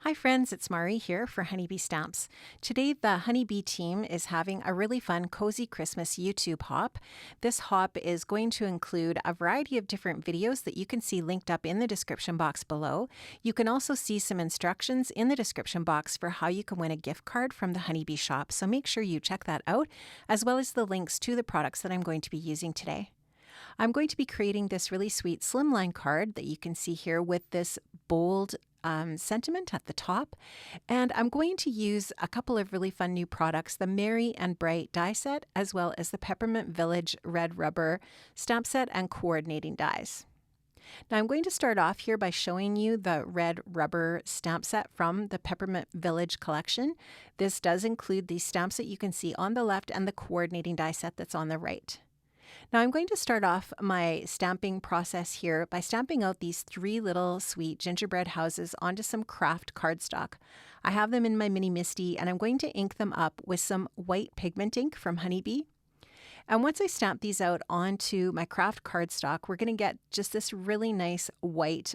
Hi friends, it's Mari here for Honeybee Stamps. Today the Honeybee team is having a really fun cozy Christmas YouTube hop. This hop is going to include a variety of different videos that you can see linked up in the description box below. You can also see some instructions in the description box for how you can win a gift card from the Honeybee shop, so make sure you check that out, as well as the links to the products that I'm going to be using today. I'm going to be creating this really sweet slimline card that you can see here with this bold sentiment at the top. And I'm going to use a couple of really fun new products, the Merry and Bright die set, as well as the Peppermint Village red rubber stamp set and coordinating dies. Now I'm going to start off here by showing you the red rubber stamp set from the Peppermint Village collection. This does include the stamps that you can see on the left and the coordinating die set that's on the right. Now I'm going to start off my stamping process here by stamping out these three little sweet gingerbread houses onto some craft cardstock. I have them in my mini MISTI and I'm going to ink them up with some white pigment ink from Honeybee. And once I stamp these out onto my craft cardstock, we're going to get just this really nice white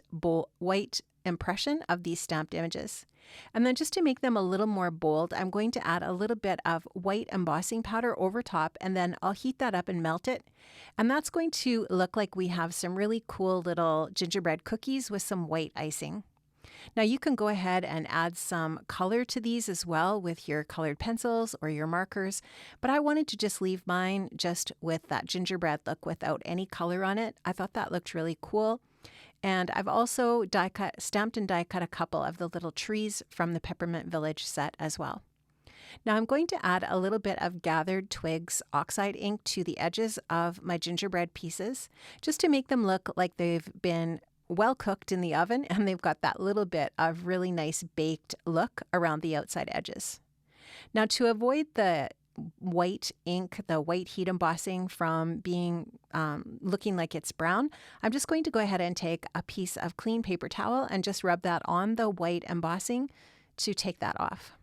impression of these stamped images. And then just to make them a little more bold, I'm going to add a little bit of white embossing powder over top, and then I'll heat that up and melt it. And that's going to look like we have some really cool little gingerbread cookies with some white icing. Now you can go ahead and add some color to these as well with your colored pencils or your markers, but I wanted to just leave mine just with that gingerbread look without any color on it. I thought that looked really cool. And I've also stamped and die cut a couple of the little trees from the Peppermint Village set as well. Now I'm going to add a little bit of gathered twigs oxide ink to the edges of my gingerbread pieces, just to make them look like they've been well cooked in the oven and they've got that little bit of really nice baked look around the outside edges. Now to avoid the white ink, the white heat embossing from being looking like it's brown, I'm just going to go ahead and take a piece of clean paper towel and just rub that on the white embossing to take that off.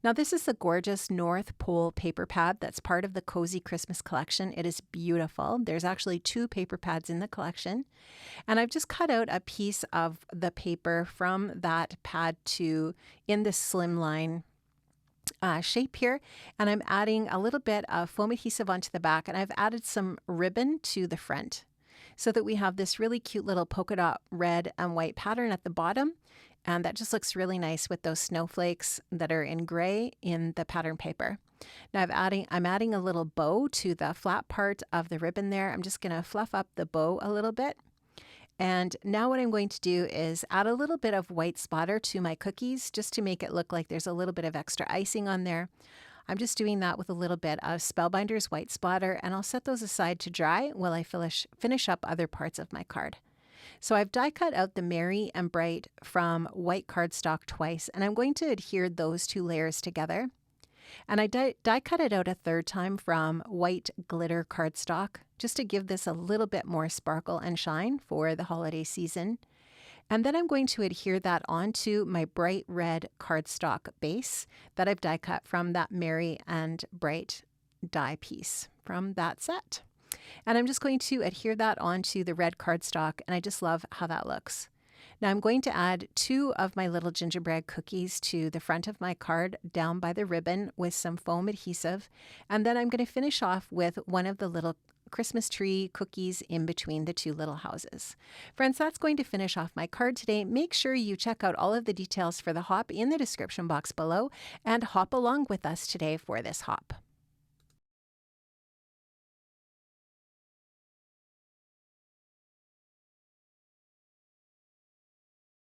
Now this is the gorgeous North Pole paper pad that's part of the Cozy Christmas collection. It is beautiful. There's actually 2 paper pads in the collection. And I've just cut out a piece of the paper from that pad in this slimline shape here, and I'm adding a little bit of foam adhesive onto the back, and I've added some ribbon to the front so that we have this really cute little polka dot red and white pattern at the bottom, and that just looks really nice with those snowflakes that are in gray in the pattern paper. Now I'm adding a little bow to the flat part of the ribbon there. I'm just going to fluff up the bow a little bit. And now what I'm going to do is add a little bit of white splatter to my cookies just to make it look like there's a little bit of extra icing on there. I'm just doing that with a little bit of Spellbinder's white splatter, and I'll set those aside to dry while I finish up other parts of my card. So I've die cut out the Merry and Bright from white cardstock twice, and I'm going to adhere those 2 layers together. And I die cut it out a third time from white glitter cardstock, just to give this a little bit more sparkle and shine for the holiday season. And then I'm going to adhere that onto my bright red cardstock base that I've die cut from that Merry and Bright die piece from that set. And I'm just going to adhere that onto the red cardstock, and I just love how that looks. Now I'm going to add 2 of my little gingerbread cookies to the front of my card down by the ribbon with some foam adhesive, and then I'm going to finish off with one of the little Christmas tree cookies in between the 2 little houses. Friends, that's going to finish off my card today. Make sure you check out all of the details for the hop in the description box below and hop along with us today for this hop.